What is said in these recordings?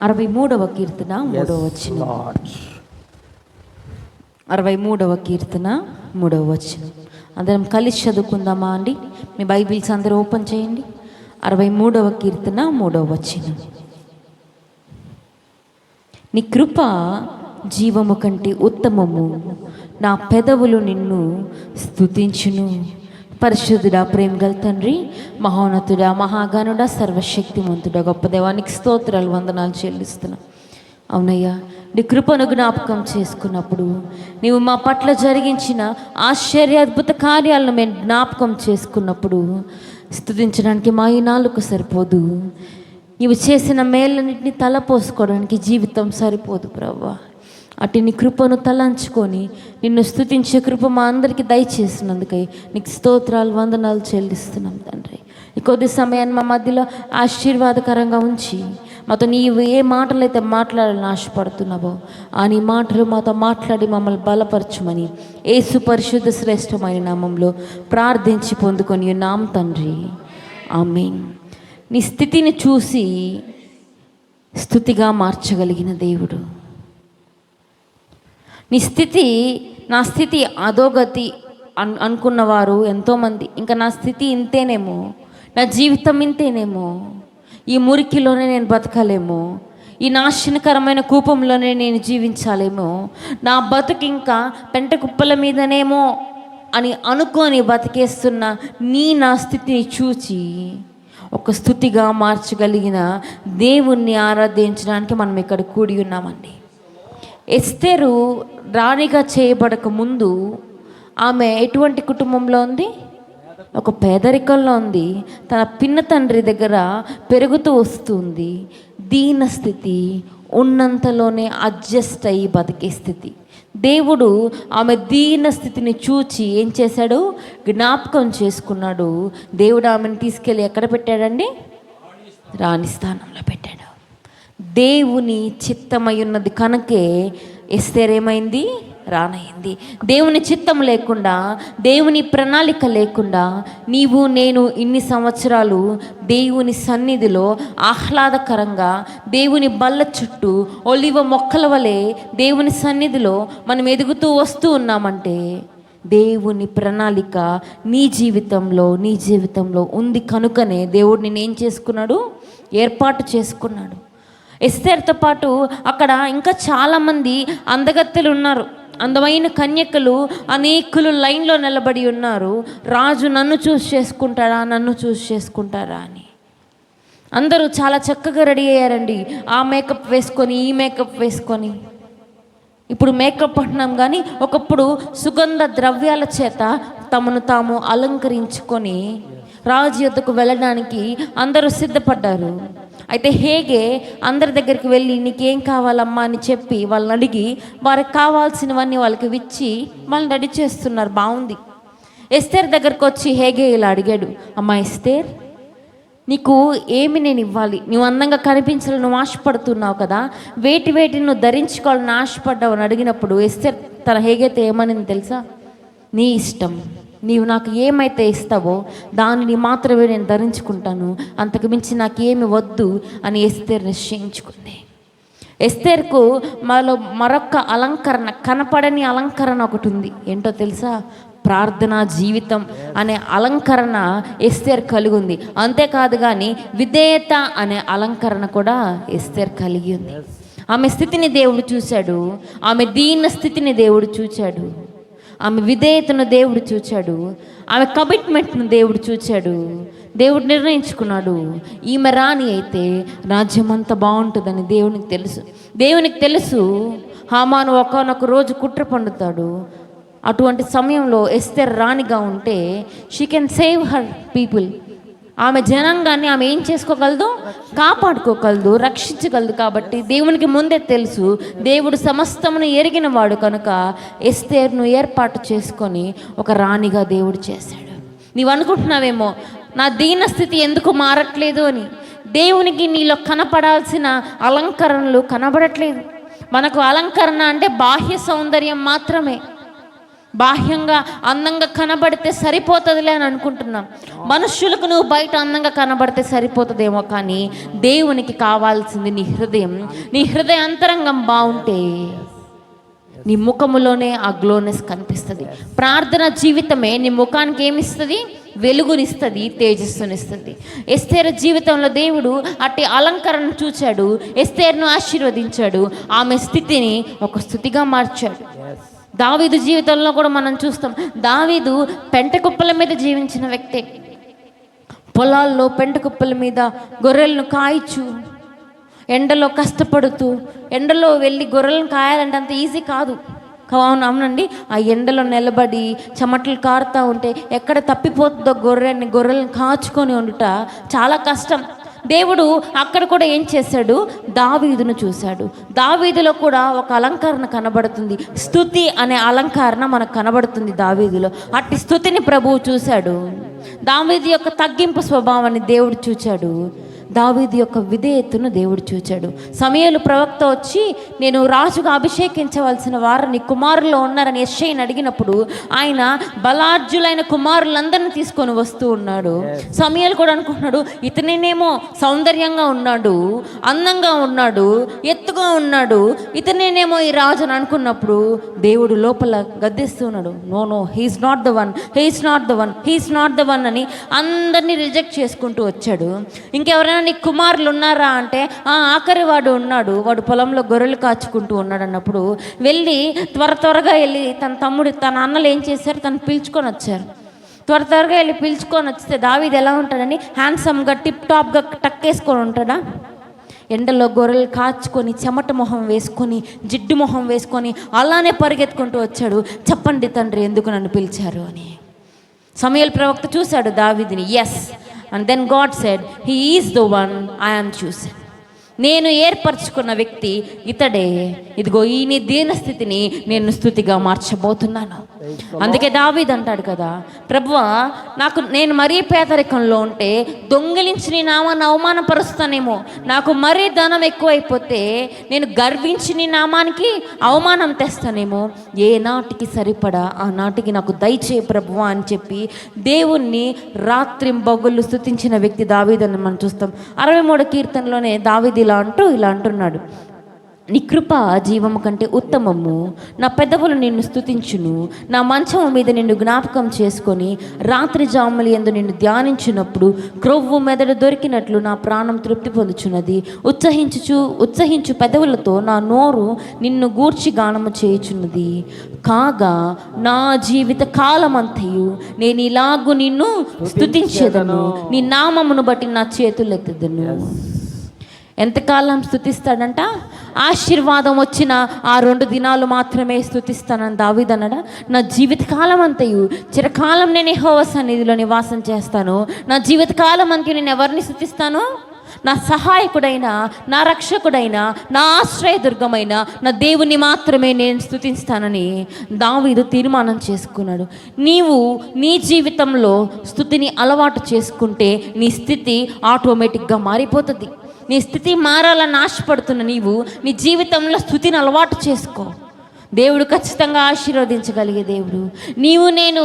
63వ కీర్తన 3వ వచనం. 63వ కీర్తన 3వ వచనం. అందరం కలిసి చదువుకుందామా అండి? మీ బైబిల్స్ అందరూ ఓపెన్ చేయండి. 63వ కీర్తన 3వ వచనం. నీ కృప జీవము కంటే ఉత్తమము, నా పెదవులు నిన్ను స్తుతించును. పరిశుద్ధుడా, ప్రేమ గల తండ్రి, మహోన్నతుడా, మహాగణుడా, సర్వశక్తిమంతుడా, గొప్ప దేవానికి స్తోత్రాలు, వందనాలు చెల్లిస్తున్నా. అవునయ్యా, నీ కృపను జ్ఞాపకం చేసుకున్నప్పుడు నీవు మా పట్ల జరిగించిన ఆశ్చర్య అద్భుత కార్యాలను మేము జ్ఞాపకం చేసుకున్నప్పుడు స్తుతించడానికి మా ఈ నాలుగు సరిపోదు. నీవు చేసిన మేళ్ళన్నింటినీ తలపోసుకోవడానికి జీవితం సరిపోదు ప్రభువా. అటు నీ కృపను తలంచుకొని నిన్ను స్తుతించే కృప మా అందరికీ దయచేసినందుకై నీకు స్తోత్రాలు, వందనాలు చెల్లిస్తున్నాం తండ్రి. ఈ కొద్ది సమయాన్ని మా మధ్యలో ఆశీర్వాదకరంగా ఉంచి మాతో నీవు ఏ మాటలు అయితే మాట్లాడాలని ఆశపడుతున్నావో ఆ నీ మాటలు మాతో మాట్లాడి మమ్మల్ని బలపరచమని యేసు పరిశుద్ధ శ్రేష్టమైన నామంలో ప్రార్థించి పొందుకొని ఉన్నాం తండ్రి, ఆమేన్. నీ స్థితిని చూసి స్తుతిగా మార్చగలిగిన దేవుడు. నీ స్థితి, నా స్థితి అధోగతి అనుకున్నవారు ఎంతోమంది, ఇంకా నా స్థితి ఇంతేనేమో, నా జీవితం ఇంతేనేమో, ఈ మురికిలోనే నేను బతకాలేమో, ఈ నాశనకరమైన కూపంలోనే నేను జీవించాలేమో, నా బతుకు ఇంకా పెంట కుప్పల మీదనేమో అని అనుకొని బతికేస్తున్న నా స్థితిని చూచి ఒక స్థుతిగా మార్చగలిగిన దేవుణ్ణి ఆరాధించడానికి మనం ఇక్కడ కూడి ఉన్నామండి. ఎస్తేరు రాణిగా చేయబడక ముందు ఆమె ఎటువంటి కుటుంబంలో ఉంది? ఒక పేదరికంలో ఉంది. తన పిన్న తండ్రి దగ్గర పెరుగుతూ వస్తుంది. దీన స్థితి, ఉన్నంతలోనే అడ్జస్ట్ అయ్యి బతికే స్థితి. దేవుడు ఆమె దీన స్థితిని చూచి ఏం చేశాడు? జ్ఞాపకం చేసుకున్నాడు. దేవుడు ఆమెను తీసుకెళ్ళి ఎక్కడ పెట్టాడండి? రాణి స్థానంలో పెట్టాడు. దేవుని చిత్తమై ఉన్నది కనుకే ఎస్తేర్ ఏమైంది? రానయింది. దేవుని చిత్తం లేకుండా, దేవుని ప్రణాళిక లేకుండా నీవు నేను ఇన్ని సంవత్సరాలు దేవుని సన్నిధిలో ఆహ్లాదకరంగా దేవుని బల్ల చుట్టూ ఒలివ మొక్కల వలె దేవుని సన్నిధిలో మనం ఎదుగుతూ వస్తూ ఉన్నామంటే దేవుని ప్రణాళిక నీ జీవితంలో ఉంది కనుకనే దేవుడు నిన్ను ఏం చేసుకున్నాడు? ఏర్పాటు చేసుకున్నాడు. ఎస్తేర్తో పాటు అక్కడ ఇంకా చాలామంది అందగత్తెలు ఉన్నారు, అందమైన కన్యకలు అనేకులు లైన్లో నిలబడి ఉన్నారు. రాజు నన్ను చూస్ చేసుకుంటారా అని అందరూ చాలా చక్కగా రెడీ అయ్యారండి. ఆ మేకప్ వేసుకొని, ఈ మేకప్ వేసుకొని. ఇప్పుడు మేకప్ అంటున్నాం కానీ ఒకప్పుడు సుగంధ ద్రవ్యాల చేత తమను తాము అలంకరించుకొని రాజు యొద్దకు వెళ్ళడానికి అందరూ సిద్ధపడ్డారు. అయితే హేగే అందరి దగ్గరికి వెళ్ళి నీకేం కావాలమ్మా అని చెప్పి వాళ్ళని అడిగి వారికి కావాల్సినవన్నీ వాళ్ళకి ఇచ్చి వాళ్ళని రెడీ చేస్తున్నారు. బాగుంది. ఎస్తేర్ దగ్గరకు వచ్చి హేగే ఇలా అడిగాడు, అమ్మా ఎస్తేర్, నీకు ఏమి నేను ఇవ్వాలి? నువ్వు అందంగా కనిపించాలని నువ్వు ఆశపడుతున్నావు కదా, వేటి నువ్వు ధరించుకోవాలని ఆశపడ్డావు అని అడిగినప్పుడు ఎస్తేర్ తన హేగేతో ఏమని తెలుసా? నీ ఇష్టం, నీవు నాకు ఏమైతే ఇస్తావో దానిని మాత్రమే నేను ధరించుకుంటాను, అంతకు మించి నాకు ఏమి వద్దు అని ఎస్తేర్ నిశ్చయించుకుంది. ఎస్తేర్కు మరొక అలంకరణ, కనపడని అలంకరణ ఒకటి ఉంది. ఏంటో తెలుసా? ప్రార్థనా జీవితం అనే అలంకరణ ఎస్తేర్ కలిగి ఉంది. అంతేకాదు కానీ విధేయత అనే అలంకరణ కూడా ఎస్తేర్ కలిగి ఉంది. ఆమె స్థితిని దేవుడు చూశాడు, ఆమె దీన స్థితిని దేవుడు చూశాడు, ఆమె విధేయతను దేవుడు చూచాడు, ఆమె కమిట్మెంట్ను దేవుడు చూచాడు. దేవుడు నిర్ణయించుకున్నాడు, ఈమె రాణి అయితే రాజ్యం అంతా బాగుంటుందని దేవునికి తెలుసు. హామాను ఒకానొక రోజు కుట్ర పండుతాడు. అటువంటి సమయంలో ఎస్తేర్ రాణిగా ఉంటే she can save her people. ఆమె జనాంగాన్ని ఆమె ఏం చేసుకోగలదు? కాపాడుకోగలదు, రక్షించగలదు. కాబట్టి దేవునికి ముందే తెలుసు, దేవుడు సమస్తమును ఎరిగిన వాడు కనుక ఎస్తేర్ను ఏర్పాటు చేసుకొని ఒక రాణిగా దేవుడు చేశాడు. నీవు అనుకుంటున్నావేమో నా దీన స్థితి ఎందుకు మారట్లేదు అని. దేవునికి నీలో కనపడాల్సిన అలంకరణలు కనబడట్లేదు. మనకు అలంకరణ అంటే బాహ్య సౌందర్యం మాత్రమే. బాహ్యంగా అందంగా కనబడితే సరిపోతుందిలే అని అనుకుంటున్నాం. మనుష్యులకు నువ్వు బయట అందంగా కనబడితే సరిపోతుందేమో, కానీ దేవునికి కావాల్సింది నీ హృదయం. నీ హృదయ అంతరంగం బాగుంటే నీ ముఖములోనే ఆ గ్లోనెస్ కనిపిస్తుంది. ప్రార్థన జీవితమే నీ ముఖానికి ఏమిస్తుంది? వెలుగునిస్తుంది, తేజస్సునిస్తుంది. ఎస్తేరు జీవితంలో దేవుడు అట్టి అలంకరణ చూచాడు, ఎస్తేరును ఆశీర్వదించాడు, ఆమె స్థితిని ఒక స్థుతిగా మార్చాడు. దావీదు జీవితంలో కూడా మనం చూస్తాం. దావీదు పెంట కుప్పల మీద జీవించిన వ్యక్తే. పొలాల్లో పెంట కుప్పల మీద గొర్రెలను కాయచ్చు, ఎండలో కష్టపడుతూ, ఎండలో వెళ్ళి గొర్రెలను కాయాలంటే అంత ఈజీ కాదు. అవునండి, ఆ ఎండలో నిలబడి చెమటలు కారుతూ ఉంటే ఎక్కడ తప్పిపోతుందో గొర్రెలను కాచుకొని ఉండుట చాలా కష్టం. దేవుడు అక్కడ కూడా ఏం చేశాడు? దావీదును చూశాడు. దావీదులో కూడా ఒక అలంకరణ కనబడుతుంది. స్తుతి అనే అలంకరణ మనకు కనబడుతుంది దావీదులో. అట్టి స్తుతిని ప్రభువు చూశాడు. దావీదు యొక్క తగ్గింపు స్వభావాన్ని దేవుడు చూచాడు. దావీదు యొక్క విధేయతను దేవుడు చూచాడు. సమూయేలు ప్రవక్త వచ్చి, నేను రాజుగా అభిషేకించవలసిన వారు నీ కుమారుల్లో ఉన్నారని యెషయిని అడిగినప్పుడు ఆయన బలార్జులైన కుమారులందరినీ తీసుకొని వస్తూ ఉన్నాడు. సమూయేలు కూడా అనుకుంటున్నాడు, ఇతనేనేమో సౌందర్యంగా ఉన్నాడు, అందంగా ఉన్నాడు, ఎత్తుగా ఉన్నాడు, ఇతనేనేమో ఈ రాజు అని అనుకున్నప్పుడు దేవుడు లోపల గద్దిస్తూ ఉన్నాడు. No, he's not the one, he's not the one, he's not the one అని అందరినీ రిజెక్ట్ చేసుకుంటూ వచ్చాడు. ఇంకెవరైనా నీ కుమారులు ఉన్నారా అంటే, ఆఖరి వాడు ఉన్నాడు, వాడు పొలంలో గొర్రెలు కాచుకుంటూ ఉన్నాడు అన్నప్పుడు వెళ్ళి త్వరగా వెళ్ళి తన అన్నలు ఏం చేశారు? తను పిలుచుకొని వచ్చారు. త్వరగా వెళ్ళి పిలుచుకొని వస్తే దావీదు ఎలా ఉంటాడని హ్యాండ్సమ్గా టిప్ టాప్గా టక్కేసుకొని ఉంటాడా? ఎండలో గొర్రెలు కాచుకొని చెమట మొహం వేసుకొని జిడ్డు మొహం వేసుకొని అలానే పరిగెత్తుకుంటూ వచ్చాడు. చెప్పండి తండ్రి, ఎందుకు నన్ను పిలిచారు అని. సమూయేలు ప్రవక్త చూశాడు దావీదుని. Yes, and then God said, he is the one I am choosing. నేను ఏర్పరచుకున్న వ్యక్తి ఇతడే. ఇదిగో ఈ నీ దీన స్థితిని నేను స్తుతిగా మార్చబోతున్నాను. అందుకే దావీదు అంటాడు కదా, ప్రభువా, నేను మరీ పేదరికంలో ఉంటే దొంగిలించి నీ నామాన్ని అవమానపరుస్తానేమో, నాకు మరీ ధనం ఎక్కువైపోతే నేను గర్వించి నీ నామానికి అవమానం తెస్తానేమో, ఏ నాటికి సరిపడా ఆ నాటికి నాకు దయచేయ ప్రభువా అని చెప్పి దేవుణ్ణి రాత్రింబగళ్ళు స్తుతించిన వ్యక్తి దావీదు అని మనం చూస్తాం. 63వ కీర్తనలోనే దావీదు ఇలా అంటున్నాడు, నీ కృప జీవము కంటే ఉత్తమము, నా పెదవులు నిన్ను స్తుతించును, నా మంచము మీద నిన్ను జ్ఞాపకం చేసుకొని రాత్రి జాములు యందు నిన్ను క్రొవ్వు మెదడు దొరికినట్లు నా ప్రాణం తృప్తి పొందుచున్నది. ఉత్సహించు పెదవులతో నా నోరు నిన్ను గూర్చి గానము చేయుచున్నది. కాగా నా జీవిత కాలమంతయు నేను ఇలాగు నిన్ను స్తుతించెదను, నీ నామమును బట్టి నా చేతులెత్తెదను. ఎంతకాలం స్తుతిస్తాడంట? ఆశీర్వాదం వచ్చిన ఆ 2 దినాలు మాత్రమే స్తుతిస్తానని దావీదు అన్నాడా? నా జీవితకాలం అంతయు చిరకాలం నేను యెహోవా సన్నిధిలో నివాసం చేస్తాను. నా జీవితకాలం అంతయు నేను ఎవరిని స్తుతిస్తాను? నా సహాయకుడైన, నా రక్షకుడైన, నా ఆశ్రయదుర్గమైన నా దేవుని మాత్రమే నేను స్తుతిస్తానని దావీదు తీర్మానం చేసుకున్నాడు. నీవు నీ జీవితంలో స్తుతిని అలవాటు చేసుకుంటే నీ స్థితి ఆటోమేటిక్గా మారిపోతుంది. నీ స్థితి మారాలని ఆశపడుతున్న నీవు నీ జీవితంలో స్తుతిని అలవాటు చేసుకో. దేవుడు ఖచ్చితంగా ఆశీర్వదించగలిగే దేవుడు. నేను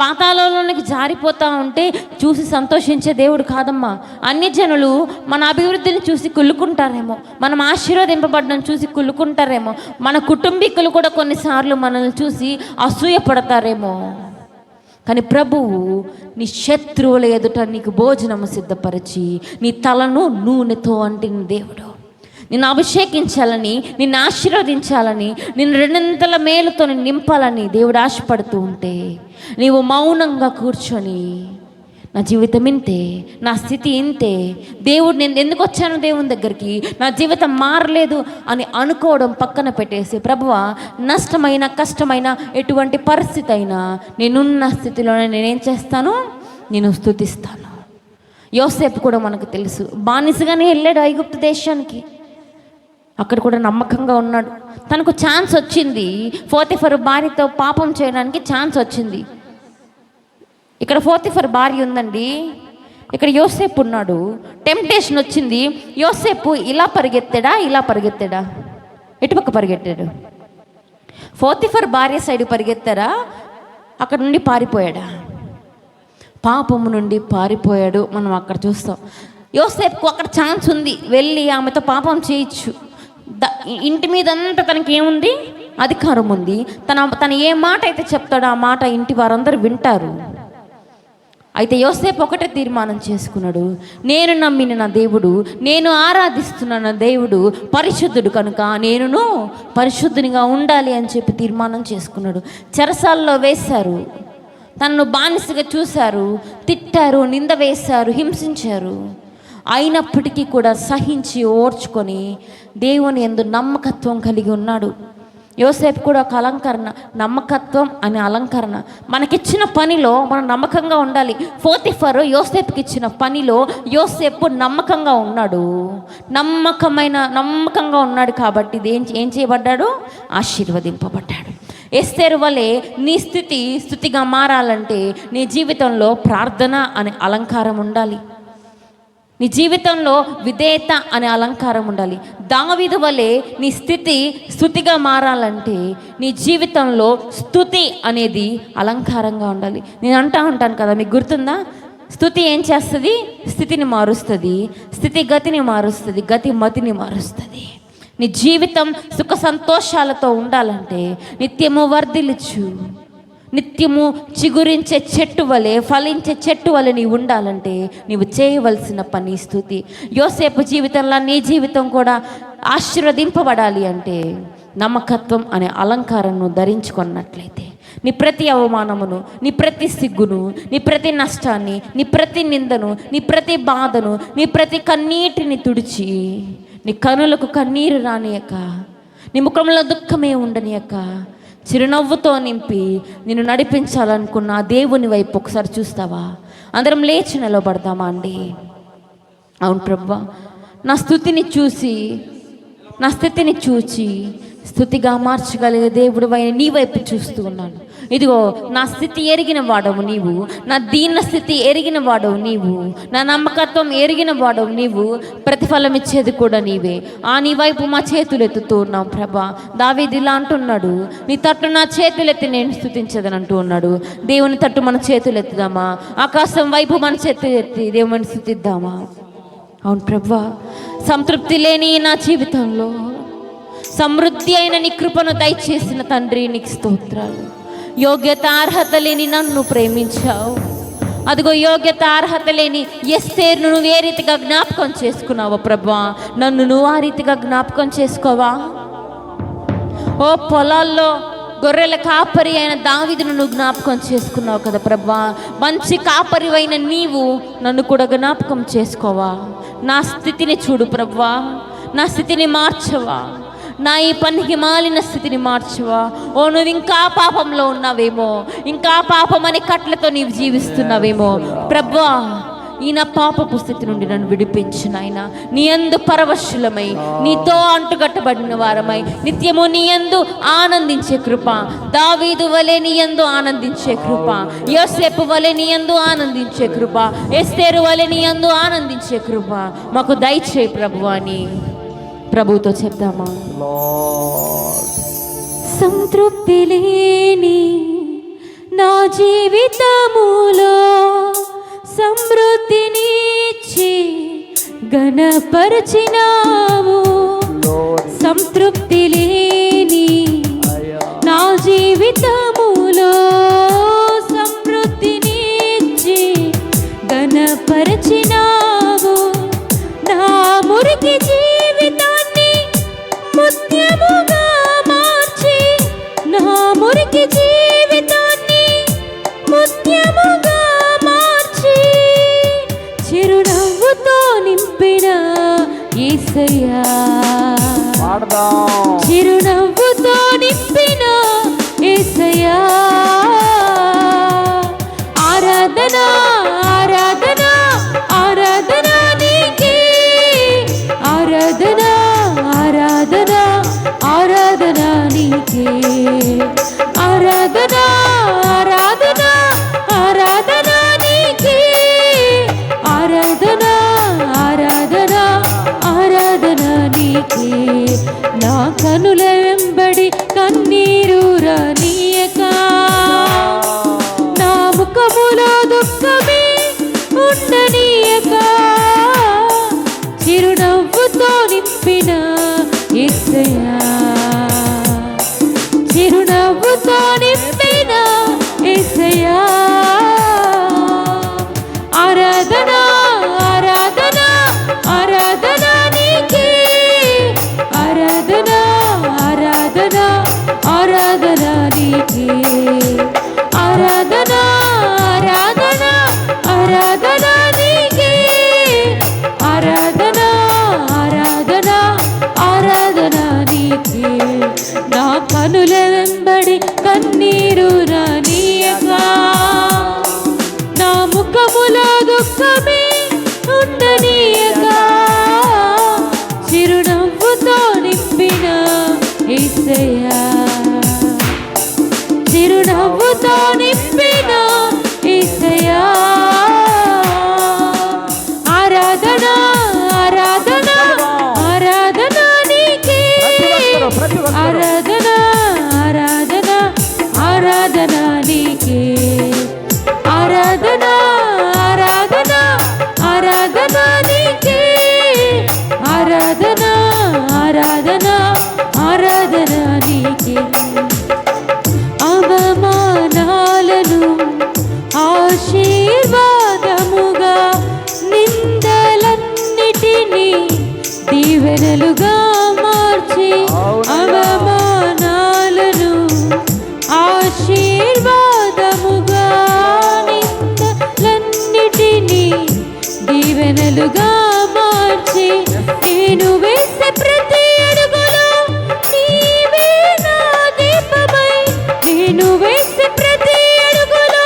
పాతాళంలోనికి జారిపోతా ఉంటే చూసి సంతోషించే దేవుడు కాదమ్మా. అన్ని జనులు మన అభివృద్ధిని చూసి కుళ్ళుకుంటారేమో, మనం ఆశీర్వదింపబడడం చూసి కుళ్ళుకుంటారేమో, మన కుటుంబీకులు కూడా కొన్నిసార్లు మనల్ని చూసి అసూయపడతారేమో. కానీ ప్రభువు నీ శత్రువుల ఎదుట నీకు భోజనము సిద్ధపరిచి నీ తలను నూనెతో అంటిన దేవుడు. నిన్ను అభిషేకించాలని, నిన్ను ఆశీర్వదించాలని, నిన్ను 2 మేలుతో నింపాలని దేవుడు ఆశపడుతూ ఉంటే నీవు మౌనంగా కూర్చొని నా జీవితం ఇంతే, నా స్థితి ఇంతే, దేవుడు నేను ఎందుకు వచ్చాను దేవుని దగ్గరికి, నా జీవితం మారలేదు అని అనుకోవడం పక్కన పెట్టేసి, ప్రభువా, నష్టమైన కష్టమైన ఎటువంటి పరిస్థితి అయినా నేనున్న స్థితిలోనే నేనేం చేస్తాను? నేను స్తుతిస్తాను. యోసేపు కూడా మనకు తెలుసు, బానిసగానే వెళ్ళాడు ఐగుప్తు దేశానికి. అక్కడ కూడా నమ్మకంగా ఉన్నాడు. తనకు ఛాన్స్ వచ్చింది, పోతీఫరు భార్యతో పాపం చేయడానికి ఛాన్స్ వచ్చింది. ఇక్కడ పోతీఫర్ భార్య ఉందండి, ఇక్కడ యోసేపు ఉన్నాడు. టెంప్టేషన్ వచ్చింది. యోసేపు ఇలా పరిగెత్తాడా? ఎటుపక్క పరిగెట్టాడు? పోతీఫర్ భార్య సైడ్ పరిగెత్తారా? అక్కడ నుండి పారిపోయాడా? పాపము నుండి పారిపోయాడు. మనం అక్కడ చూస్తాం. యోసేపుకు అక్కడ ఛాన్స్ ఉంది, వెళ్ళి ఆమెతో పాపం చేయొచ్చు. ఇంటి మీద అంతా తనకి ఏముంది? అధికారం ఉంది. తన ఏ మాట అయితే చెప్తాడో ఆ మాట ఇంటి వారందరూ వింటారు. అయితే యోసేపు ఒకటే తీర్మానం చేసుకున్నాడు, నేను నమ్మిన నా దేవుడు, నేను ఆరాధిస్తున్న నా దేవుడు పరిశుద్ధుడు కనుక నేను పరిశుద్ధునిగా ఉండాలి అని చెప్పి తీర్మానం చేసుకున్నాడు. చెరసాలలో వేశారు, తనను బానిసగా చూశారు, తిట్టారు, నింద వేశారు, హింసించారు. అయినప్పటికీ కూడా సహించి ఓర్చుకొని దేవుని యందు నమ్మకత్వం కలిగి ఉన్నాడు. యోసేపు కూడా ఒక అలంకరణ, నమ్మకత్వం అనే అలంకరణ. మనకిచ్చిన పనిలో మనం నమ్మకంగా ఉండాలి. పోతిఫరు యోసేపుకి ఇచ్చిన పనిలో యోసేపు నమ్మకంగా ఉన్నాడు. నమ్మకంగా ఉన్నాడు కాబట్టి ఏం చేయబడ్డాడు? ఆశీర్వదింపబడ్డాడు. ఎస్తేరు వలె నీ స్థుతిగా మారాలంటే నీ జీవితంలో ప్రార్థన అనే అలంకారం ఉండాలి. నీ జీవితంలో విధేయత అనే అలంకారం ఉండాలి. దావీదు వలె నీ స్థుతిగా మారాలంటే నీ జీవితంలో స్థుతి అనేది అలంకారంగా ఉండాలి. నేను అంటాను కదా, మీకు గుర్తుందా? స్థుతి ఏం చేస్తుంది? స్థితిని మారుస్తుంది, స్థితి గతిని మారుస్తుంది, గతి మతిని మారుస్తుంది. నీ జీవితం సుఖ సంతోషాలతో ఉండాలంటే నిత్యము వర్ధిల్లుచు, నిత్యము చిగురించే చెట్టు వలె, ఫలించే చెట్టు వలె నీవు ఉండాలంటే నీవు చేయవలసిన పని స్థుతి. యోసేపు జీవితంలో నీ జీవితం కూడా ఆశీర్వదింపబడాలి అంటే నమ్మకత్వం అనే అలంకారాన్ని ధరించుకున్నట్లయితే నీ ప్రతి అవమానమును, నీ ప్రతి సిగ్గును, నీ ప్రతి నష్టాన్ని, నీ ప్రతి నిందను, నీ ప్రతి బాధను, నీ ప్రతి కన్నీటిని తుడిచి, నీ కనులకు కన్నీరు రానియక, నీ ముఖంలో దుఃఖమే ఉండనియక, చిరునవ్వుతో నింపి నిన్ను నడిపించాలనుకున్న ఆ దేవుని వైపు ఒకసారి చూస్తావా? అందరం లేచి నిలబడతామా అండి? అవును ప్రభువా, నా స్థితిని చూచి స్థుతిగా మార్చగలిగే దేవుడు అయిన నీ వైపు చూస్తూ ఉన్నాను. ఇదిగో నా స్థితి ఎరిగిన వాడవు నీవు, నా దీన స్థితి ఎరిగిన వాడవు నీవు, నా నమ్మకత్వం ఎరిగిన వాడవు నీవు, ప్రతిఫలం ఇచ్చేది కూడా నీవే. నీ వైపు మా చేతులు ఎత్తుతూ ఉన్నాం ప్రభా. దావీదు ఇలా అంటున్నాడు, నీ తట్టు నా చేతులెత్తి నేను స్తుతించదని అంటూ ఉన్నాడు. దేవుని తట్టు మన చేతులు ఎత్తుదామా? ఆకాశం వైపు మన చేతులు ఎత్తి దేవుని స్తుతిద్దామా? అవును ప్రభా, సంతృప్తి లేని నా జీవితంలో సమృద్ధి అయిన నీ కృపను దయచేసిన తండ్రి నీకు స్తోత్రాలు. యోగ్యత అర్హత లేని నన్ను ప్రేమించావు. అదిగో యోగ్యత అర్హత లేని ఎస్తేరును నువ్వు ఏ రీతిగా జ్ఞాపకం చేసుకున్నావా ప్రభా? నన్ను నువ్వు ఆ రీతిగా జ్ఞాపకం చేసుకోవా? ఓ పొలాల్లో గొర్రెల కాపరి అయిన దావీదును నువ్వు జ్ఞాపకం చేసుకున్నావు కదా ప్రభా. మంచి కాపరి అయిన నీవు నన్ను కూడా జ్ఞాపకం చేసుకోవా? నా స్థితిని చూడు ప్రభా, నా స్థితిని మార్చవా? నా ఈ పనికి మాలిన స్థితిని మార్చవా? నువ్వు ఇంకా పాపంలో ఉన్నావేమో, ఇంకా పాపం అనే కట్లతో నీవు జీవిస్తున్నావేమో ప్రభువా. ఈ నా పాపపు స్థితి నుండి నన్ను విడిపించు నాయన. నీ యందు పరవశులమై, నీతో అంటుగట్టబడిన వారమై నిత్యము నీ యందు ఆనందించే కృప, దావీదు వలె నీ యందు ఆనందించే కృప, యోసేపు వలె నీ యందు ఆనందించే కృప, ఎస్తేరు వలె నీ యందు ఆనందించే కృప మాకు దయచేయి ప్రభువా అని ప్రభుతో చెప్దామా? సంతృప్తి లేని నా జీవితములో సమృద్ధినిచ్చి ఘనపరచినావు. సంతృప్తి లేని నా జీవితములో సమృద్ధినిచ్చి ఘనపరచినావు. నా మురికి జీవితాన్ని ముత్యముగా మార్చి, నా మురికి జీవితాన్ని ముత్యముగా మార్చి, చిరునవ్వుతో నింపిన యేసయ్యా, చిరునవ్వుతో నింపిన యేసయ్యా. ఆరాధన ఆరాధన ఆరాధన నీకే, ఆరాధన ఆరాధన ఆరాధన నీకే, ఆరాధన ఆరాధన ఆరాధన నీకే, ఆరాధన ఆరాధన ఆరాధన నీకే. నా కనుల వెంబడి కన్నీరు రానీయక, ఆరాధన ఆరాధన ఆరాధన నీకే ఆరాధన ఆరాధన ఆరాధన నీకే ఆరాధన ఆరాధన ఆరాధన నీకే నా కనుల వెంబడి కన్నీరు రానీయగా నా ముఖములో దుఃఖమే ఉండనీయగా చిరునవ్వుతో నింపిన యేసయ్యా చిరునవ్వుతో నింపిన యేసయ్యా ఆరాధన ఆరాధన ఆరాధన నీకే ఆరాధన ఆరాధన ఆరాధన నీకే ఆరాధన ఆరాధన ఆరాధన నీకే ఆరాధన ఆరాధన ఆరాధన నీకే అవమానాలను ఆశీర్వాదముగా నిందలన్నిటినీ దీవెనలుగా మార్చి అవమానాలను ఆశీర్వాదముగా నిందలన్నిటినీ దీవెనలుగా మార్చి నేను వేసే ప్రతి అడుగులో నీవే నా దీపమై నేను వేసే ప్రతి అడుగులో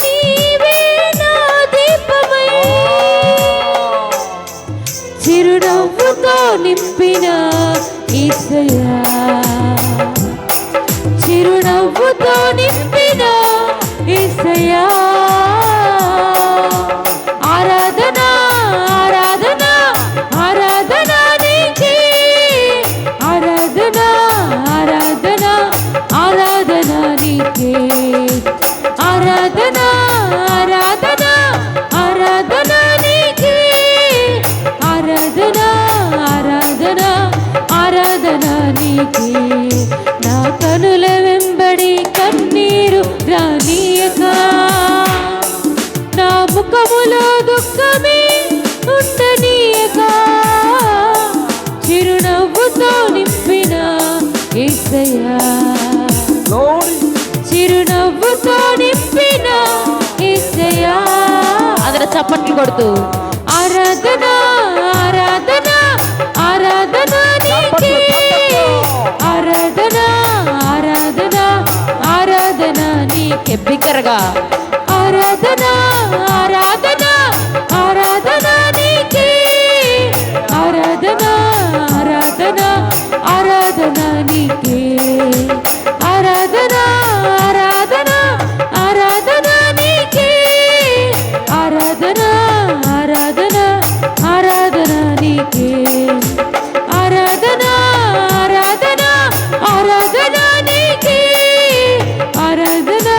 నీవే నా దీపమై చిరునవ్వుతో నింపిన యేసయ్యా చిరునవ్వుతో నింపిన యేసయ్యా ఆరాధన ఆరాధన ఆరాధన నీకే ఆరాధన ఆరాధన ఆరాధన నీకే ఆరాధన ఆరాధన ఆరాధన నీకే ఆరాధన ఆరాధన ఆరాధన నీకే నా కనుల వెంబడి కన్నీరు రానీయక నా ముఖములో దుఃఖమే ఉండనీయక చిరునవ్వుతో నింపిన యేసయ్యా చిరునవ్వుతో నింపిన యేసయ్యా అందరూ చప్పట్లు కొడుతూ ఆరాధన ఆరాధన ఆరాధన నీకే ఆరాధన ఆరాధన ఆరాధన నీకే బిగ్గరగా ఆరాధన ఆరాధన ఆరాధన నీకే ఆరాధన ఆరాధన ఆరాధన నీకే ఆరాధన ఆరాధన ఆరాధన నీకే ఆరాధన ఆరాధన ఆరాధన నీకే ఆరాధన ఆరాధన ఆరాధన నీకే ఆరాధన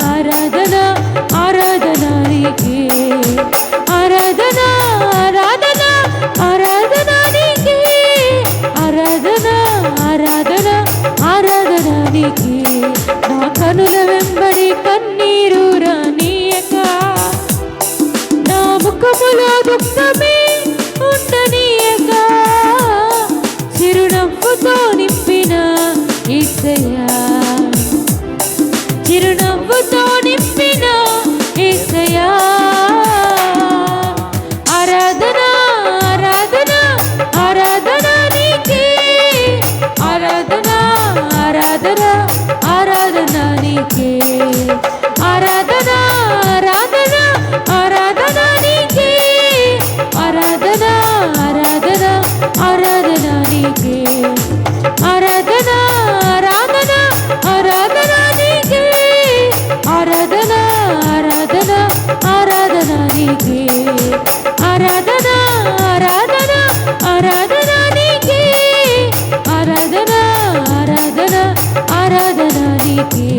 ఆరాధన ఆరాధన నీకే ఆరాధన ఆరాధన ఆరాధన నీకే ఆరాధన ఆరాధన ఆరాధన నీకే నా కనుల వెంబడి కన్నీరు రానీయక నా ముఖములో దుఃఖమే ఉండనీయక చిరునవ్వుతో నింపిన యేసయ్యా చిరునవ్వుతో నింపిన యేసయ్యా ఆరాధన ఆరాధన ఆరాధన నీకే ఆరాధన ఆరాధన ఆరాధన నీకే ఆరాధన ఆరాధన ఆరాధన నీకే ఆరాధన ఆరాధన ఆరాధన నీకే ఆరాధన ఆరాధన ఆరాధన నీకే ఆరాధన ఆరాధన ఆరాధన నీకే ఆరాధన ఆరాధన ఆరాధన నీకే ఆరాధన ఆరాధన ఆరాధన నీకే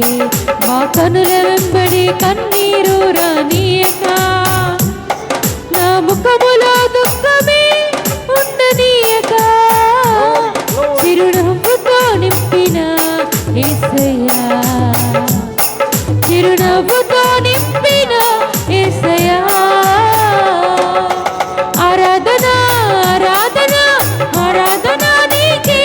మా కనుల వెంబడి కన్నీరు రానీయక నా ముఖములో దుఃఖమే ఉండనీయక చిరునవ్వుతో నింపిన యేసయ్యా చిరునవ్వుతో నింపిన యేసయ్యా ఆరాధన ఆరాధన ఆరాధన నీకే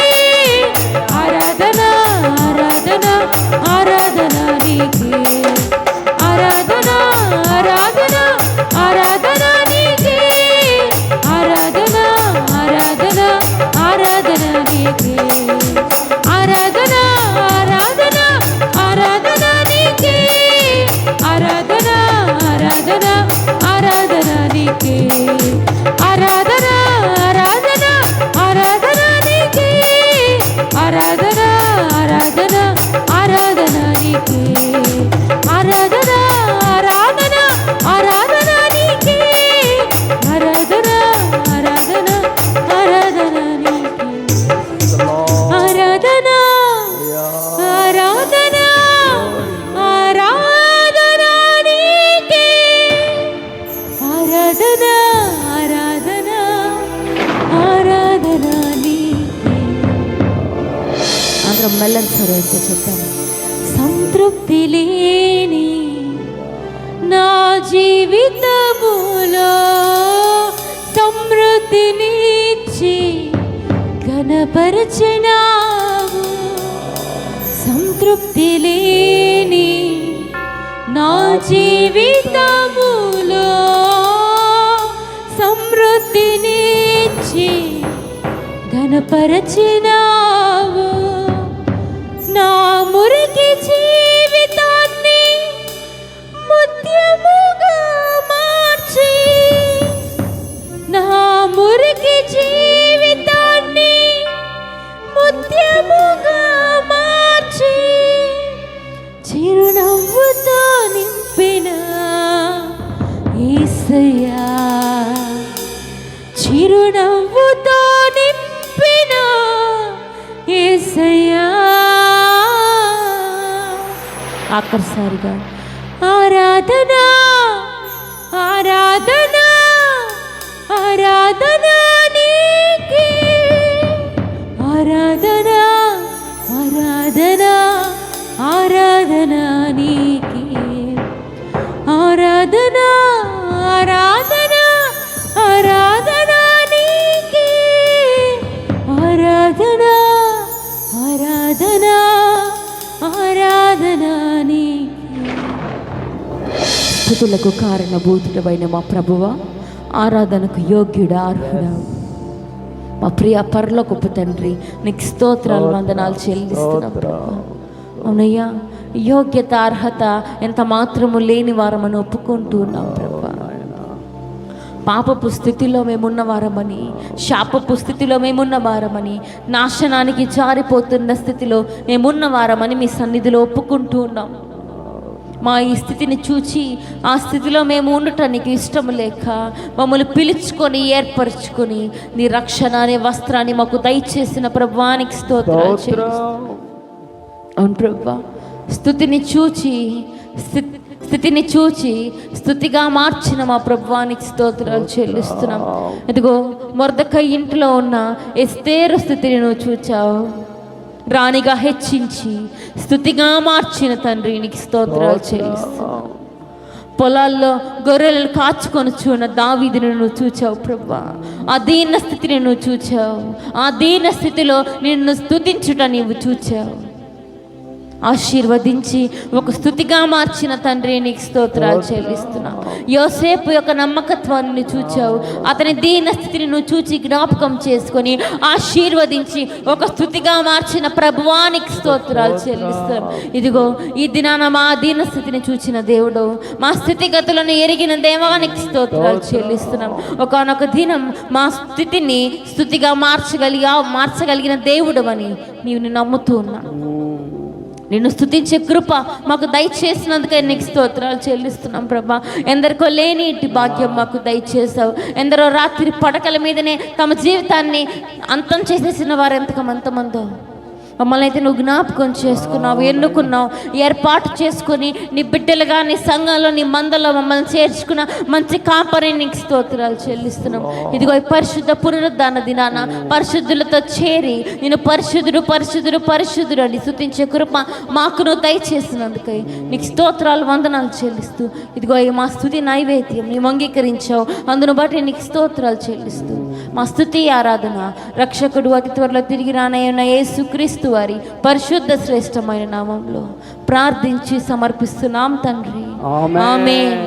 అందరం మెల్లని స్వరంతో చెప్తాము. సంతృప్తి లేని నా జీవితములో సమృద్ధినిచ్చి ఘనపరచినావు. సంతృప్తి లేని నా జీవితములో సమృద్ధినిచ్చి ఘనపరచినావు. నా మురికి జీవితాన్ని ముత్యముగా మార్చి, నా మురికి జీవితాన్ని ముత్యముగా మార్చి, చిరునవ్వుతో నింపిన యేసయ్యా, చిరునవ్వుతో నింపిన యేసయ్యా. ఆఖరిసారిగా ఆరాధన ఆరాధన ఆరాధన నీకే, ఆరాధన ఆరాధన ఆరాధన నీకే, ఆరాధన ఆరాధన ఆరాధన నీకే, ఆరాధన ఆరాధన ఆరాధన నీకే. స్తుతులకు కారణభూతుడమైన మా ప్రభువా, ఆరాధనకు యోగ్యుడా, అర్హుడా, మా ప్రియ పరలోకపు తండ్రి, నీకు స్తోత్రాలు వందనాలు చెల్లిస్తున్నాం ప్రభు. అవునయ్యా, యోగ్యత అర్హత ఎంత మాత్రము లేని వారమని ఒప్పుకుంటూ ఉన్నాం ప్రభు. పాపపు స్థితిలో మేమున్న వారమని, శాపపు స్థితిలో మేమున్న వారమని, నాశనానికి జారిపోతున్న స్థితిలో మేమున్న వారమని మీ సన్నిధిలో ఒప్పుకుంటూ ఉన్నాం. మా ఈ స్థితిని చూచి ఆ స్థితిలో మేము ఉండటానికి ఇష్టం లేక మమ్మల్ని పిలుచుకొని ఏర్పరచుకొని నీ రక్షణ అనే వస్త్రాన్ని మాకు దయచేసిన ప్రభువానికి స్తోత్రాలు చెల్లిస్తున్నాం. అవును ప్రభువా, స్థితిని చూచి స్థుతిగా మార్చిన మా ప్రభువానికి స్తోత్రాలు చెల్లిస్తున్నాం. ఇదిగో మొర్దెకై ఇంట్లో ఉన్న ఎస్తేరు స్థితిని నువ్వు చూచావు, రాణిగా హెచ్చించి స్థుతిగా మార్చిన తండ్రి నీకు స్తోత్రాలు చెల్లిస్తున్నాం. పొలాల్లో గొర్రెలను కాచుకొని చూన దావీదును నువ్వు చూచావు ప్రభువా, ఆ దీన స్థితిని నువ్వు చూచావు, ఆ దీన స్థితిలో నిన్ను స్తుతించుట నీవు చూచావు. ఆశీర్వదించి ఒక స్తుతిగా మార్చిన తండ్రి నీకు స్తోత్రాలు చెల్లిస్తున్నావు. యోసేపు యొక్క నమ్మకత్వాన్ని చూచావు, అతని దీన స్థితిని నువ్వు చూచి జ్ఞాపకం చేసుకొని ఆశీర్వదించి ఒక స్తుతిగా మార్చిన ప్రభువానికి స్తోత్రాలు చెల్లిస్తున్నాం. ఇదిగో ఈ దినాన మా దీన స్థితిని చూచిన దేవుడు, మా స్థితిగతులను ఎరిగిన దేవానికి స్తోత్రాలు చెల్లిస్తున్నాం. ఒకానొక దినం మా స్థితిని స్తుతిగా మార్చగలిగిన దేవుడు అని నీవు నమ్ముతూ ఉన్నాను. నిన్ను స్తుతించే కృప మాకు దయచేసినందుకే నీకు స్తోత్రాలు చెల్లిస్తున్నాం ప్రభా. ఎందరికో లేని ఇటు భాగ్యం మాకు దయచేసావు. ఎందరో రాత్రి పడకల మీదనే తమ జీవితాన్ని అంతం చేసేసిన వారు ఎంతమందో మమ్మల్ని అయితే నువ్వు జ్ఞాపకం చేసుకున్నావు, ఎన్నుకున్నావు, ఏర్పాటు చేసుకుని నీ బిడ్డలుగా నీ సంఘంలో నీ మందలో మమ్మల్ని చేర్చుకున్న మంచి కాపరి నీకు స్తోత్రాలు చెల్లిస్తున్నాం. ఇదిగో ఈ పరిశుద్ధ పునరుద్ధాన దినాన పరిశుద్ధులతో చేరి నేను పరిశుద్ధుడు పరిశుద్ధుడు పరిశుద్ధుడు అని స్తుతించే కృప మాకు నువ్వు దయచేసినందుకై నీకు స్తోత్రాలు వందనాలు చెల్లిస్తూ ఇదిగో మా స్తుతి నైవేద్యం నీవు అంగీకరించావు, అందును బట్టి నీకు స్తోత్రాలు చెల్లిస్తూ మా స్తుతి ఆరాధన రక్షకుడు అతి త్వరలో తిరిగి రానయ్యున్న యేసుక్రీస్తు వారి పరిశుద్ధ శ్రేష్టమైన నామంలో ప్రార్థించి సమర్పిస్తున్నాం తండ్రి. ఆమేన్.